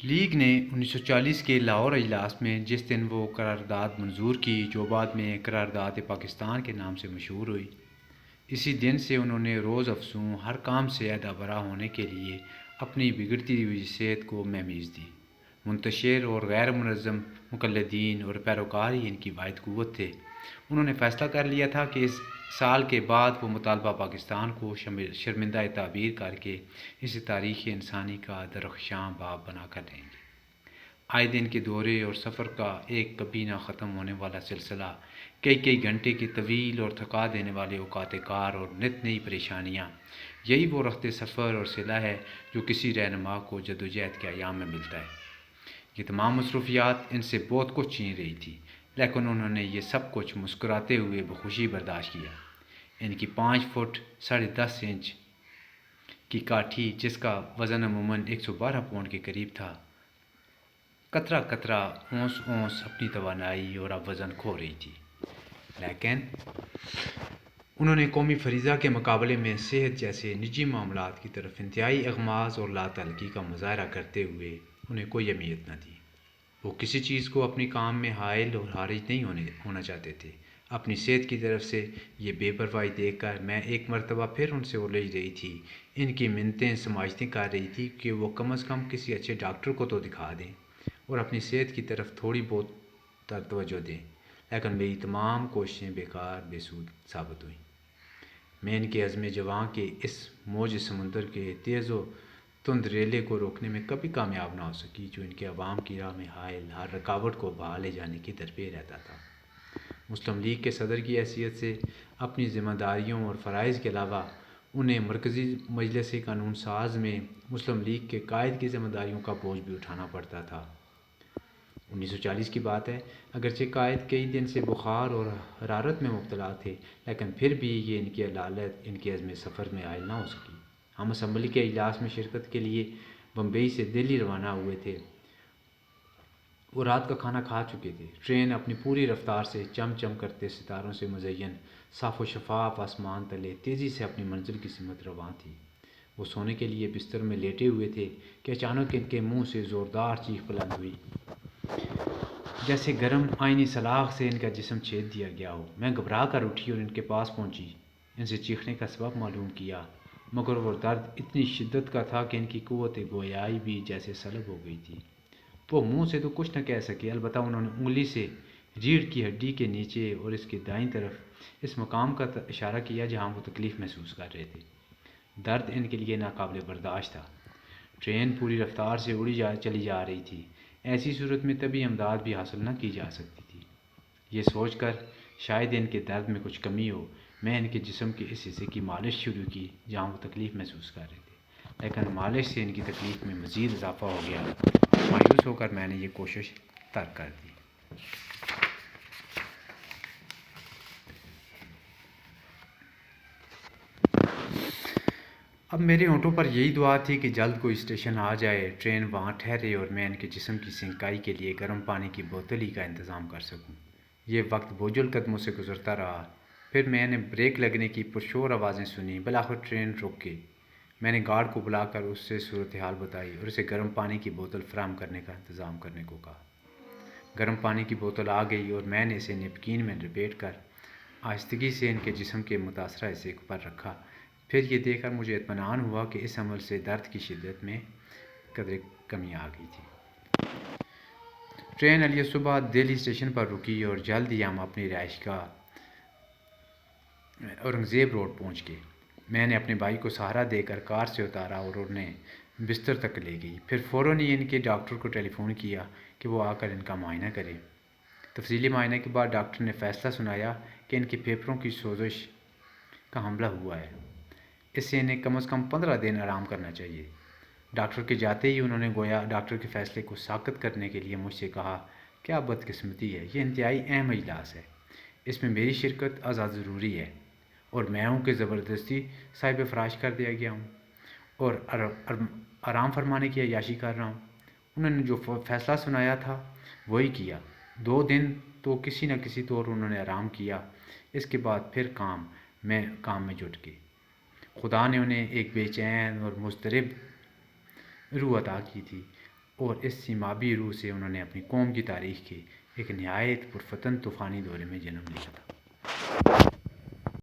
League نے 1940 کے لاہور اجلاس میں جس دن وہ قرارداد منظور کی جو بعد میں قرارداد پاکستان کے نام سے مشہور ہوئی، اسی دن سے انہوں نے روز افزوں ہر کام سے ادھا برا ہونے کے لیے اپنی بگڑتی ہوئی صحت کو مہمیز دی۔ منتشر اور غیر منظم مقلدین اور پیروکار ہی ان کی واحد قوت تھے۔ انہوں نے فیصلہ کر لیا تھا کہ اس سال کے بعد وہ مطالبہ پاکستان کو شرمندہ تعبیر کر کے اسے تاریخ انسانی کا درخشاں باب بنا کر دیں گے۔ آئے دن کے دورے اور سفر کا ایک کبھی نہ ختم ہونے والا سلسلہ، کئی گھنٹے کے طویل اور تھکا دینے والے اوقات کار اور نت نئی پریشانیاں، یہی وہ رخت سفر اور صلہ ہے جو کسی رہنما کو جدوجہد کے ایام میں ملتا ہے۔ یہ تمام مصروفیات ان سے بہت کچھ چھین رہی تھی، لیکن انہوں نے یہ سب کچھ مسکراتے ہوئے بخوشی برداشت کیا۔ ان کی 5 فٹ 10.5 انچ کی کاٹھی، جس کا وزن عموماً 112 پاؤنڈ کے قریب تھا، قطرہ قطرہ اونس اونس اپنی توانائی اور اب وزن کھو رہی تھی، لیکن انہوں نے قومی فریضہ کے مقابلے میں صحت جیسے نجی معاملات کی طرف انتہائی اغماض اور لا تعلقی کا مظاہرہ کرتے ہوئے انہیں کوئی اہمیت نہ دی۔ وہ کسی چیز کو اپنی کام میں حائل اور حارج نہیں ہونا چاہتے تھے۔ اپنی صحت کی طرف سے یہ بے پرواہی دیکھ کر میں ایک مرتبہ پھر ان سے الجھ رہی تھی، ان کی منتیں سماجتیں کر رہی تھی کہ وہ کم از کم کسی اچھے ڈاکٹر کو تو دکھا دیں اور اپنی صحت کی طرف تھوڑی بہت توجہ دیں، لیکن میری تمام کوششیں بیکار بے سود ثابت ہوئیں۔ میں ان کے عزم جواں کے اس موج سمندر کے تیز و تند ریلے کو روکنے میں کبھی کامیاب نہ ہو سکی جو ان کے عوام کی راہ میں حائل ہر رکاوٹ کو بہا لے جانے کی درپے رہتا تھا۔ مسلم لیگ کے صدر کی حیثیت سے اپنی ذمہ داریوں اور فرائض کے علاوہ انہیں مرکزی مجلس قانون ساز میں مسلم لیگ کے قائد کی ذمہ داریوں کا بوجھ بھی اٹھانا پڑتا تھا۔ 1940 کی بات ہے، اگرچہ قائد کئی دن سے بخار اور حرارت میں مبتلا تھے، لیکن پھر بھی یہ ان کی علالت ان کے عزم سفر میں حائل نہ ہو سکی۔ ہم اسمبلی کے اجلاس میں شرکت کے لیے بمبئی سے دہلی روانہ ہوئے تھے۔ وہ رات کا کھانا کھا چکے تھے۔ ٹرین اپنی پوری رفتار سے چم چم کرتے ستاروں سے مزین صاف و شفاف آسمان تلے تیزی سے اپنی منزل کی سمت رواں تھی۔ وہ سونے کے لیے بستر میں لیٹے ہوئے تھے کہ اچانک ان کے منہ سے زوردار چیخ بلند ہوئی، جیسے گرم آئینی سلاخ سے ان کا جسم چھید دیا گیا ہو۔ میں گھبرا کر اٹھی اور ان کے پاس پہنچی، ان سے چیخنے کا سبب معلوم کیا، مگر وہ درد اتنی شدت کا تھا کہ ان کی قوت گویائی بھی جیسے سلب ہو گئی تھی۔ وہ منہ سے تو کچھ نہ کہہ سکے، البتہ انہوں نے انگلی سے ریڑھ کی ہڈی کے نیچے اور اس کے دائیں طرف اس مقام کا اشارہ کیا جہاں وہ تکلیف محسوس کر رہے تھے۔ درد ان کے لیے ناقابل برداشت تھا۔ ٹرین پوری رفتار سے چلی جا رہی تھی، ایسی صورت میں طبی امداد بھی حاصل نہ کی جا سکتی تھی۔ یہ سوچ کر شاید ان کے درد میں کچھ کمی ہو، میں ان کے جسم کے اس حصے کی مالش شروع کی جہاں وہ تکلیف محسوس کر رہے تھے، لیکن مالش سے ان کی تکلیف میں مزید اضافہ ہو گیا۔ مایوس ہو کر میں نے یہ کوشش ترک کر دی۔ اب میرے ہونٹوں پر یہی دعا تھی کہ جلد کوئی اسٹیشن آ جائے، ٹرین وہاں ٹھہرے اور میں ان کے جسم کی سنکائی کے لیے گرم پانی کی بوتل ہی کا انتظام کر سکوں۔ یہ وقت بوجھل قدموں سے گزرتا رہا۔ پھر میں نے بریک لگنے کی پرشور آوازیں سنیں۔ بالآخر ٹرین رک گئی۔ میں نے گارڈ کو بلا کر اس سے صورتحال بتائی اور اسے گرم پانی کی بوتل فراہم کرنے کا انتظام کرنے کو کہا۔ گرم پانی کی بوتل آ گئی اور میں نے اسے نیپکین میں لپیٹ کر آہستگی سے ان کے جسم کے متاثرہ حصے پر رکھا۔ پھر یہ دیکھ کر مجھے اطمینان ہوا کہ اس عمل سے درد کی شدت میں قدرے کمی آ گئی تھی۔ ٹرین علیہ صبح دہلی اسٹیشن پر رکی اور جلد ہی ہم اپنی رہائش گاہ اورنگزیب روڈ پہنچ گئے۔ میں نے اپنے بھائی کو سہارا دے کر کار سے اتارا اور انہیں بستر تک لے گئی۔ پھر فوراً ہی ان کے ڈاکٹر کو ٹیلی فون کیا کہ وہ آ کر ان کا معائنہ کرے۔ تفصیلی معائنہ کے بعد ڈاکٹر نے فیصلہ سنایا کہ ان کے پھیپھڑوں کی سوزش کا حملہ ہوا ہے، اس سے انہیں کم از کم 15 دن آرام کرنا چاہیے۔ ڈاکٹر کے جاتے ہی انہوں نے گویا ڈاکٹر کے فیصلے کو ساقط کرنے کے لیے مجھ سے کہا، کیا بدقسمتی ہے، یہ انتہائی اہم اجلاس ہے، اس میں میری شرکت ازحد ضروری ہے اور میں ہوں کہ زبردستی صاحب فراش کر دیا گیا ہوں اور آرام فرمانے کی عیاشی کر رہا ہوں۔ انہوں نے جو فیصلہ سنایا تھا وہی کیا۔ 2 دن تو کسی نہ کسی طور انہوں نے آرام کیا، اس کے بعد پھر کام میں جٹ گئے۔ خدا نے انہیں ایک بے چین اور مضطرب روح عطا کی تھی اور اس سیمابی روح سے انہوں نے اپنی قوم کی تاریخ کے ایک نہایت پرفتن طوفانی دورے میں جنم لیا تھا۔